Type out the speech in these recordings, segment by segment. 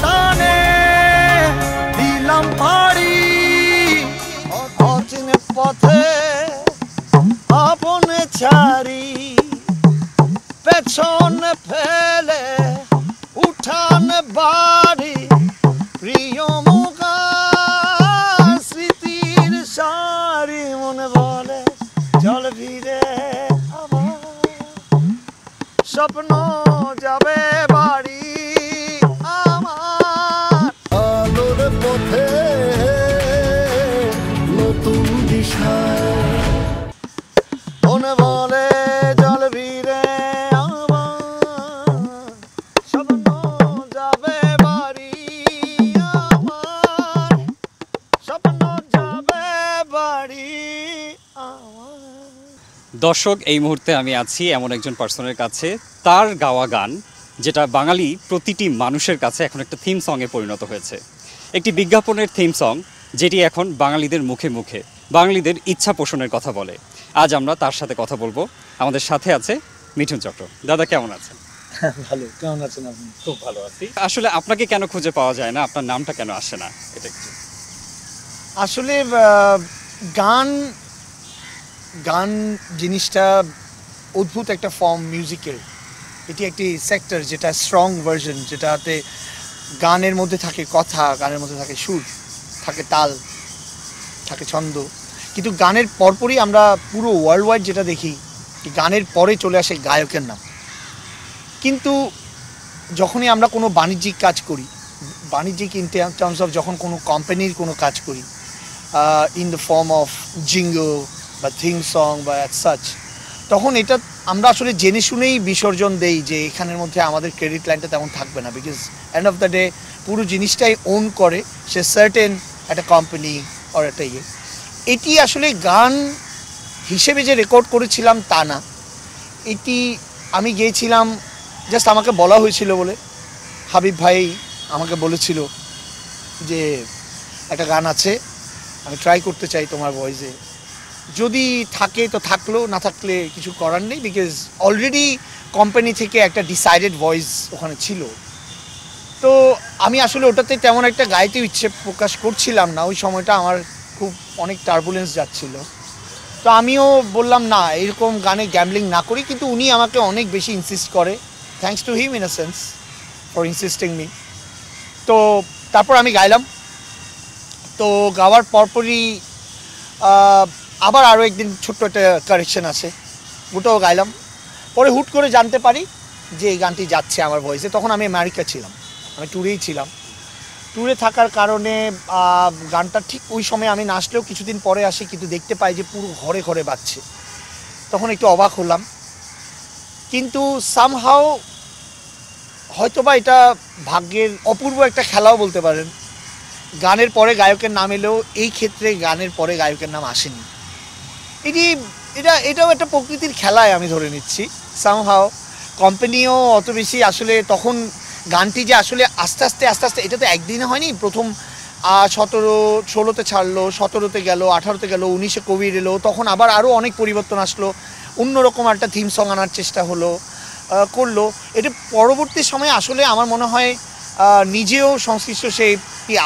টানে দিলাম পাড়ি অচিন পথে আপনে ছাড়ি পেছন ফেলে উঠান বাড়ি প্রিয় মুখা স্মৃতির সারি মনে বলে জল ভিড়ে আবার স্বপ্ন যাবে বাড়ি আমার আলোর পথে নতুন দিশায় মনে বলে জল ভিড়ে আমার স্বপ্ন যাবে বাড়ি আমার স্বপ্ন যাবে বাড়ি আমার। দর্শক, এই মুহূর্তে আমি আছি এমন একজন পার্সনের কাছে, তার গাওয়া গান যেটা বাঙালি প্রতিটি মানুষের কাছে এখন একটা থিম সংয়ে পরিণত হয়েছে, একটি বিজ্ঞাপনের থিম সং যেটি এখন বাঙালিদের মুখে মুখে বাঙালিদের ইচ্ছা পোষণের কথা বলে। আজ আমরা তার সাথে কথা বলবো। আমাদের সাথে আছে মিঠুন চক্র। দাদা, কেমন আছেন? ভালো, কেমন আছেন আপনি? খুব ভালো আছি। আসলে আপনাকে কেন খুঁজে পাওয়া যায় না, আপনার নামটা কেন আসে না, এটা একটু। আসলে গান গান জিনিসটা অদ্ভুত একটা ফর্ম মিউজিকের। এটি একটি সেক্টর যেটা স্ট্রং ভার্সন, যেটাতে গানের মধ্যে থাকে কথা, গানের মধ্যে থাকে সুর, থাকে তাল, থাকে ছন্দ। কিন্তু গানের পরপরই আমরা পুরো ওয়ার্ল্ড ওয়াইড যেটা দেখি, গানের পরে চলে আসে গায়কের নাম। কিন্তু যখনই আমরা কোনো বাণিজ্যিক কাজ করি, বাণিজ্যিক ইন টার্মস অফ যখন কোনো কোম্পানির কোনো কাজ করি, in the form of jingle বা থিম সং বা অ্যাজ সাচ, তখন এটা আমরা আসলে জেনে শুনেই বিসর্জন দেই যে এখানের মধ্যে আমাদের ক্রেডিট লাইনটা তেমন থাকবে না, because end of the day পুরো জিনিসটাই ওন করে সে সার্টেন একটা কোম্পানি আর একটা ইয়ে। এটি আসলে গান হিসেবে যে রেকর্ড করেছিলাম তা না, এটি আমি গিয়েছিলাম জাস্ট আমাকে বলা হয়েছিল বলে। হাবিব ভাই আমাকে বলেছিল যে একটা গান আছে, আমি ট্রাই করতে চাই তোমার ভয়েসে, যদি থাকে তো থাকলো, না থাকলে কিছু করার নেই, বিকজ অলরেডি কোম্পানি থেকে একটা ডিসাইডেড ভয়েস ওখানে ছিল। তো আমি আসলে ওটাতে তেমন একটা গাইতে ইচ্ছে প্রকাশ করছিলাম না, ওই সময়টা আমার খুব অনেক টার্বুলেন্স যাচ্ছিল। তো আমিও বললাম না, এরকম গানে গ্যাম্বলিং না করি, কিন্তু উনি আমাকে অনেক বেশি ইনসিস্ট করে, thanks to him in a sense for ইনসিস্টিং me. তো তারপর আমি গাইলাম। তো গাওয়ার পরপরই আবার আরও একদিন ছোট্ট একটা কারেকশন আছে, ওটাও গাইলাম। পরে হুট করে জানতে পারি যে এই গানটি যাচ্ছে আমার ভয়েসে। তখন আমি আমেরিকা ছিলাম, আমি ট্যুরেই ছিলাম। ট্যুরে থাকার কারণে গানটা ঠিক ওই সময় আমি নাচলেও কিছুদিন পরে আসি, কিন্তু দেখতে পাই যে পুরো ঘরে ঘরে বাজছে। তখন একটু অবাক হলাম, কিন্তু সামহাও হয়তোবা এটা ভাগ্যের অপূর্ব একটা খেলাও বলতে পারেন। গানের পরে গায়কের নাম এলেও এই ক্ষেত্রে গানের পরে গায়কের নাম আসেনি। এটাও একটা প্রকৃতির খেলায় আমি ধরে নিচ্ছি। সামহাও কোম্পানিও অত বেশি আসলে তখন গানটি যে আসলে আস্তে আস্তে এটা তো একদিনে হয়নি। প্রথম 16তে ছাড়লো, 17তে গেল, 18তে গেল, 19-এ কোভিড এলো, তখন আবার আরও অনেক পরিবর্তন আসলো, অন্যরকম একটা থিম সং আনার চেষ্টা করলো। এটা পরবর্তী সময়ে আসলে আমার মনে হয় নিজেও সংশ্লিষ্ট সেই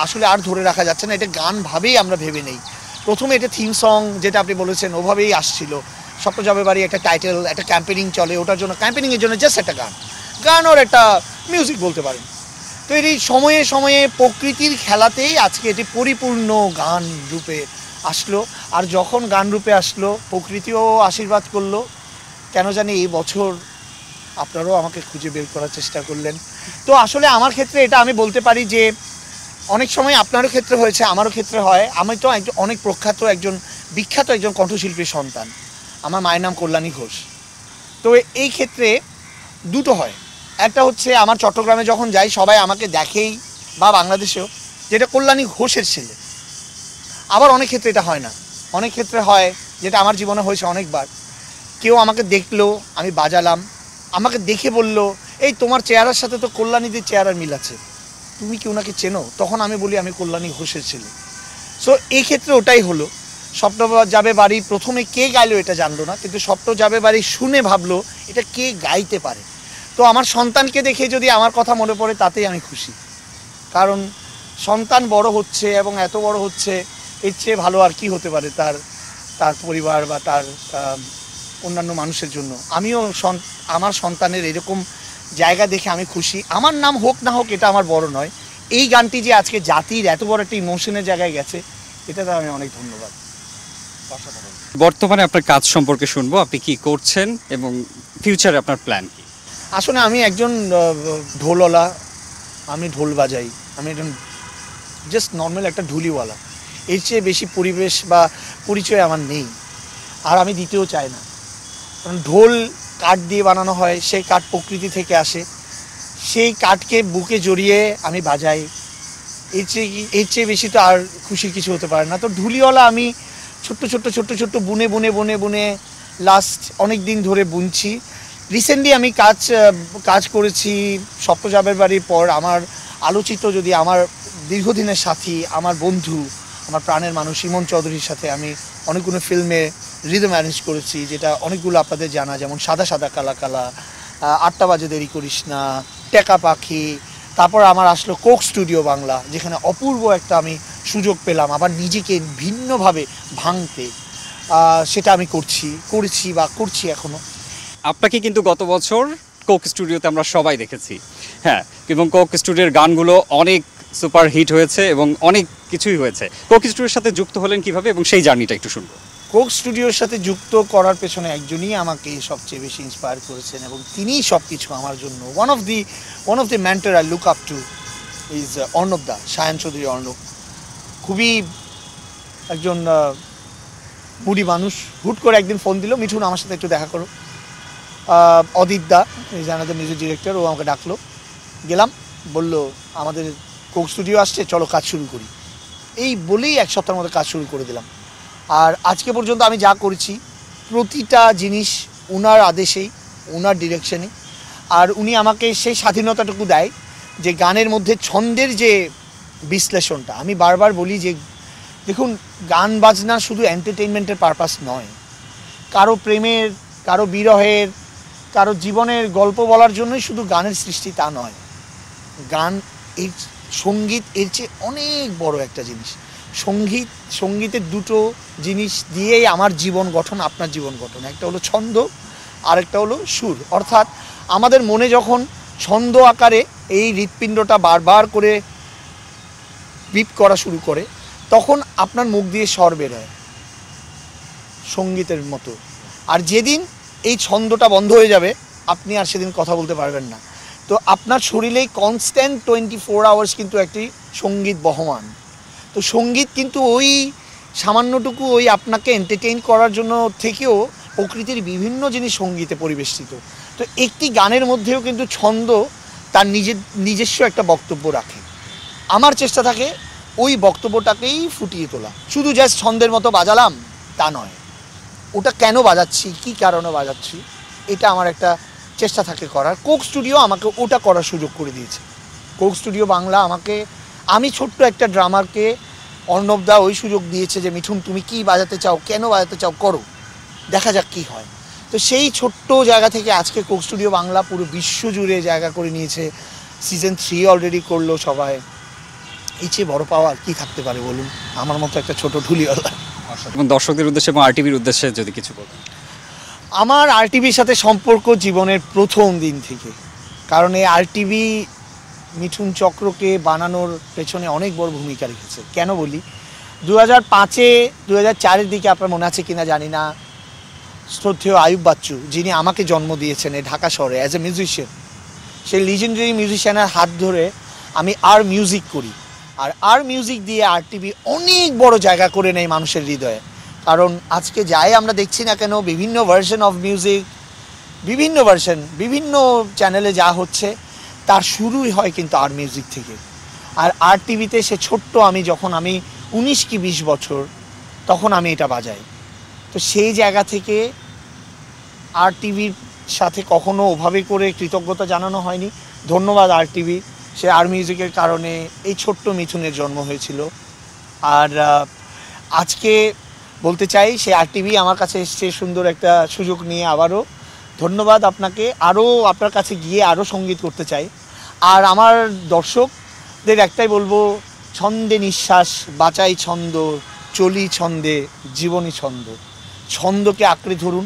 আসলে আর ধরে রাখা যাচ্ছে না, এটা গান ভাবেই আমরা ভেবে নেই। প্রথমে এটা থিম সং যেটা আপনি বলেছেন ওভাবেই আসছিল, স্বপ্ন যাবে বাড়ি একটা টাইটেল, একটা ক্যাম্পেনিং চলে, ওটার জন্য ক্যাম্পেনিংয়ের জন্য জাস্ট একটা গান ওর একটা মিউজিক বলতে পারেন। তো এই সময়ে সময়ে প্রকৃতির খেলাতেই আজকে এটি পরিপূর্ণ গান রূপে আসলো। আর যখন গান রূপে আসলো, প্রকৃতিও আশীর্বাদ করলো। কেন জানি এই বছর আপনারাও আমাকে খুঁজে বের করার চেষ্টা করলেন। তো আসলে আমার ক্ষেত্রে এটা আমি বলতে পারি যে অনেক সময় আপনারও ক্ষেত্রে হয়েছে, আমারও ক্ষেত্রে হয়। আমি তো অনেক প্রখ্যাত বিখ্যাত একজন কণ্ঠশিল্পীর সন্তান, আমার মায়ের নাম কল্যাণী ঘোষ। তো এই ক্ষেত্রে দুটো হয়, একটা হচ্ছে আমার চট্টগ্রামে যখন যাই সবাই আমাকে দেখেই, বা বাংলাদেশেও, যেটা কল্যাণী ঘোষের ছেলে। আবার অনেক ক্ষেত্রে এটা হয় না, অনেক ক্ষেত্রে হয়, যেটা আমার জীবনে হয়েছে অনেকবার, কেউ আমাকে দেখলো, আমি বাজালাম, আমাকে দেখে বলল, এই তোমার চেহারার সাথে তো কল্যাণীদের চেহারার মিল আছে, তুমি কি ওনাকে চেনো? তখন আমি বলি আমি কল্যাণী ঘোষের ছেলে। সো এই ক্ষেত্রে ওটাই হলো। স্বপ্ন যাবে বাড়ি প্রথমে কে গাইলো এটা জানলো না, কিন্তু স্বপ্ন যাবে বাড়ি শুনে ভাবলো এটা কে গাইতে পারে। তো আমার সন্তানকে দেখে যদি আমার কথা মনে পড়ে তাতেই আমি খুশি। কারণ সন্তান বড় হচ্ছে এবং এত বড় হচ্ছে, এর চেয়ে ভালো আর কি হতে পারে তার তার পরিবার বা তার অন্যান্য মানুষের জন্য। আমিও আমার সন্তানের এরকম জায়গা দেখে আমি খুশি। আমার নাম হোক না হোক এটা আমার বড় নয়, এই গানটি যে আজকে জাতির এত বড় একটা ইমোশনের জায়গায় গেছে, এটাতে আমি অনেক ধন্যবাদ। বর্তমানে আপনার কাজ সম্পর্কে শুনবো, আপনি কি করছেন এবং ফিউচারে আপনার প্ল্যান কি? আসলে আমি একজন ঢোলওয়ালা, আমি ঢোল বাজাই, আমি একজন জাস্ট নর্মাল একটা ঢুলিওয়ালা। এর চেয়ে বেশি পরিবেশ বা পরিচয় আমার নেই, আর আমি দিতেও চাই না। কারণ ঢোল কাঠ দিয়ে বানানো হয়, সেই কাঠ প্রকৃতি থেকে আসে, সেই কাঠকে বুকে জড়িয়ে আমি বাজাই। এর চেয়ে বেশি তো আর খুশির কিছু হতে পারে না। তো ঢুলিওয়ালা আমি ছোট্ট ছোট্ট ছোট্ট ছোট্ট বুনে বুনে বুনে বুনে লাস্ট অনেক দিন ধরে বুনছি। রিসেন্টলি আমি কাজ করেছি সপ্তজাবের বাড়ির পর। আমার আলোচিত যদি আমার দীর্ঘদিনের সাথী, আমার বন্ধু, আমার প্রাণের মানুষ ইমন চৌধুরীর সাথে আমি অনেকগুলো ফিল্মে রিদম অ্যারেঞ্জ করেছি, যেটা অনেকগুলো আপনাদের জানা, যেমন সাদা সাদা কালা কালা, 8টা বাজে দেরি করিস না, টেকা পাখি। তারপর আমার আসলো কোক স্টুডিও বাংলা, যেখানে অপূর্ব একটা আমি সুযোগ পেলাম আবার নিজেকে ভিন্নভাবে ভাঙতে। সেটা আমি করেছি বা করছি এখনও। আপনাকে কিন্তু গত বছর কোক স্টুডিওতে আমরা সবাই দেখেছি, হ্যাঁ, এবং কোক স্টুডিওর গানগুলো অনেক সুপার হিট হয়েছে এবং অনেক কিছুই হয়েছে। কোক স্টুডিওর সাথে যুক্ত হলেন কিভাবে এবং সেই জার্নিটা একটু শুনবো। কোক স্টুডিওর সাথে যুক্ত করার পেছনে একজনই আমাকে সবচেয়ে বেশি ইন্সপায়ার করেছেন এবং তিনিই সব কিছু আমার জন্য। One of the mentor I look up to is Arnab da, Sayan Chowdhury Arnab. খুবই একজন মুডি মানুষ। হুট করে একদিন ফোন দিল, মিঠুন আমার সাথে একটু দেখা করো। অদিত দা ইজ অ্যানাদার মিউজিক ডিরেক্টর, ও আমাকে ডাকলো, গেলাম, বলল আমাদের কোক স্টুডিও আসছে, চলো কাজ শুরু করি। এই বলেই এক সপ্তাহের মধ্যে কাজ শুরু করে দিলাম। আর আজকে পর্যন্ত আমি যা করেছি প্রতিটা জিনিস ওনার আদেশেই, ওনার ডিরেকশনে। আর উনি আমাকে সেই স্বাধীনতাটুকু দেয় যে গানের মধ্যে ছন্দের যে বিশ্লেষণটা, আমি বারবার বলি যে দেখুন, গান বাজনা শুধু এন্টারটেইনমেন্টের পারপাস নয়, কারো প্রেমের, কারো বিরহের, কারো জীবনের গল্প বলার জন্যই শুধু গানের সৃষ্টি তা নয়। গান, এই সঙ্গীত এর চেয়ে অনেক বড় একটা জিনিস। সঙ্গীতের দুটো জিনিস দিয়েই আমার জীবন গঠন, আপনার জীবন গঠন। একটা হলো ছন্দ, আরেকটা হলো সুর। অর্থাৎ আমাদের মনে যখন ছন্দ আকারে এই হৃৎপিণ্ডটা বারবার করে বিপ করা শুরু করে, তখন আপনার মুখ দিয়ে স্বর বের হয় সঙ্গীতের মতো। আর যেদিন এই ছন্দটা বন্ধ হয়ে যাবে, আপনি আর সেদিন কথা বলতে পারবেন না। তো আপনার শরীরেই কনস্ট্যান্ট 24 আওয়ার্স কিন্তু একটি সঙ্গীত বহমান। তো সঙ্গীত কিন্তু ওই সামান্যটুকু ওই আপনাকে এন্টারটেইন করার জন্য থেকেও প্রকৃতির বিভিন্ন জিনিস সঙ্গীতে পরিবেষ্টিত। তো একটি গানের মধ্যেও কিন্তু ছন্দ তার নিজস্ব একটা বক্তব্য রাখে। আমার চেষ্টা থাকে ওই বক্তব্যটাকেই ফুটিয়ে তোলা। শুধু জাস্ট ছন্দের মতো বাজালাম তা নয়, ওটা কেন বাজাচ্ছি, কী কারণে বাজাচ্ছি, এটা আমার একটা চেষ্টা থাকে করার। কোক স্টুডিও আমাকে ওটা করার সুযোগ করে দিয়েছে। কোক স্টুডিও বাংলা আমাকে, আমি ছোট্ট একটা ড্রামারকে অর্ণব দা ওই সুযোগ দিয়েছে যে মিঠুন তুমি কি বাজাতে চাও, কেন বাজাতে চাও, করো, দেখা যাক কী হয়। তো সেই ছোট্ট জায়গা থেকে আজকে কোক স্টুডিও বাংলা পুরো বিশ্ব জুড়ে জায়গা করে নিয়েছে। সিজন 3 অলরেডি করলো সবাই। এই চেয়ে বড় পাওয়া আর কী থাকতে পারে বলুন, আমার মতো একটা ছোটো ঢুলিওয়ালা। এবং দর্শকদের উদ্দেশ্যে এবং আরটিভির উদ্দেশ্যে যদি কিছু বলেন। আমার আরটিভির সাথে সম্পর্ক জীবনের প্রথম দিন থেকে। কারণ এই আরটিভি মিঠুন চক্রকে বানানোর পেছনে অনেক বড় ভূমিকা রেখেছে। কেন বলি, 2005-এ 2004-এর দিকে আপনার মনে আছে কিনা জানি না, শ্রদ্ধেয় আয়ুব বাচ্চু, যিনি আমাকে জন্ম দিয়েছেন এই ঢাকা শহরে অ্যাজ এ মিউজিশিয়ান, সেই লিজেন্ডারি মিউজিশিয়ানের হাত ধরে আমি আর মিউজিক করি। আর মিউজিক দিয়ে আরটিভি অনেক বড় জায়গা করে নেয় মানুষের হৃদয়ে। কারণ আজকে যাই আমরা দেখছি না কেন, বিভিন্ন ভার্সন অফ মিউজিক, বিভিন্ন চ্যানেলে যা হচ্ছে, তার শুরুই হয় কিন্তু আর মিউজিক থেকে। আর আরটিভিতে সে ছোট্ট যখন আমি 19 কি 20 বছর, তখন আমি এটা বাজাই। তো সেই জায়গা থেকে আরটিভির সাথে কখনো ওভাবে করে কৃতজ্ঞতা জানানো হয়নি। ধন্যবাদ আরটিভি, সে আর মিউজিকের কারণে এই ছোট্ট মিঠুনের জন্ম হয়েছিল। আর আজকে বলতে চাই, সে আরটিভি আমার কাছে এসছে সুন্দর একটা সুযোগ নিয়ে। আবারও ধন্যবাদ আপনাকে, আরও আপনার কাছে গিয়ে আরও সঙ্গীত করতে চাই। আর আমার দর্শক যুবকদের একটাই বলবো, ছন্দে নিঃশ্বাস, বাঁচাই ছন্দ, চলি ছন্দে, জীবনী ছন্দ। ছন্দকে আঁকড়ে ধরুন,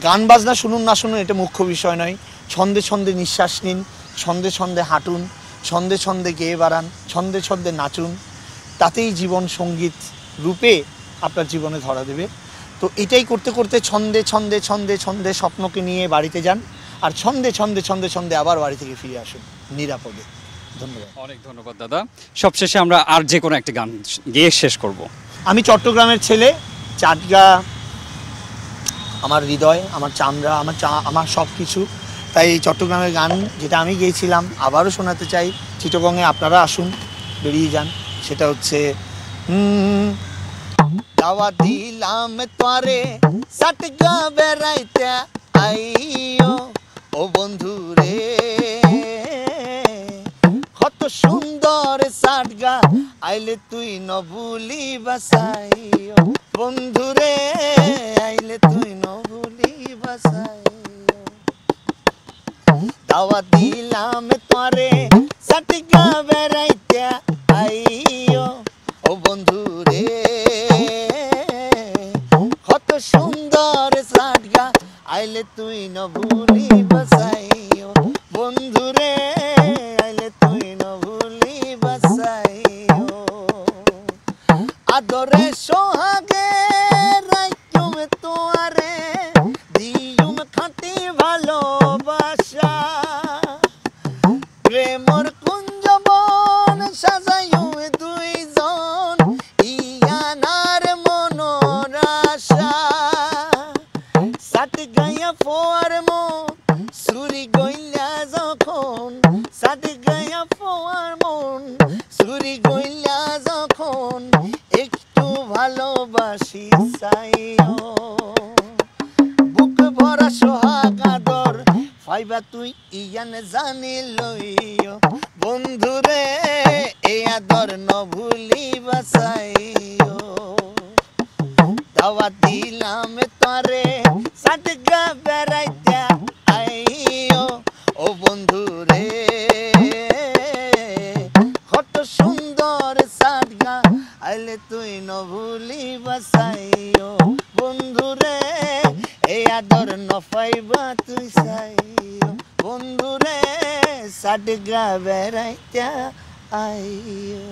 গান বাজনা শুনুন না শুনুন এটা মুখ্য বিষয় নয়, ছন্দে ছন্দে নিঃশ্বাস নিন, ছন্দে ছন্দে হাঁটুন, ছন্দে ছন্দে গেয়ে বাড়ান, ছন্দে ছন্দে নাচুন, তাতেই জীবন সঙ্গীত রূপে আপনার জীবনে ধরা দেবে। তো এটাই করতে করতে ছন্দে ছন্দে ছন্দে ছন্দে স্বপ্নকে নিয়ে বাড়িতে যান, আর ছন্দে ছন্দে ছন্দে ছন্দে আবার বাড়ি থেকে ফিরে আসুন নিরাপদে। ধন্যবাদ। অনেক ধন্যবাদ দাদা। সবশেষে আমরা আর যে কোনো একটা গান গেয়ে শেষ করব। আমি চট্টগ্রামের ছেলে, চাটগা আমার হৃদয়, আমার চামড়া, আমার সব কিছু। তাই এই চট্টগ্রামের গান যেটা আমি গেয়েছিলাম আবারও শোনাতে চাই। চিটাগংয়ে আপনারা আসুন, বেরিয়ে যান। সেটা হচ্ছে দাওয়া দিলাম তোরে চাটগা বেড়াইতে আইও ও বন্ধু রে, কত সুন্দর চাটগা আইলে তুই ন ভুলি বাসাইও বন্ধু রে, আইলে তুই ন ভুলি বাসাইও। দাওয়া দিলাম তোরে চাটগা বেড়াইতে আইও ও বন্ধু রে, কত সুন্দর চাটগা আইলে তুই ন ভুলি বাসাইও বন্ধু রে, আইলে তুই ন ভুলি বাসাইও। আদরে সোহাগে রাইতুম তোয়ারে দিয়ুম খাঁটি ভালোবাসা, প্রেমর কুঞ্জবন সাজাইও দুইজন ইয়ানার মনোর আশা। সাত গাইয়া ফোয়ার মন সুরি গইলা যখন, সাত গাইয়া ফোয়ার মন সুরি গইলা যখন, একটু ভালোবাসি চাইও। বুক ভরা সোহাগ আদর পাইবা তুই ইয়ান জানি লইও বন্ধু রে, এই আদর ন ভুলি বাসাইও। দাওয়া দিলাম তোরে চাটগা বেড়াইতে আইও ও বন্ধু রে, কত সুন্দর চাটগা আইলে তুই ন ভুলি বাসাইও বন্ধু রে, এই আদর ন পাইবা তুই চাইও বন্ধু রে, চাটগা বেড়াইতে আইও।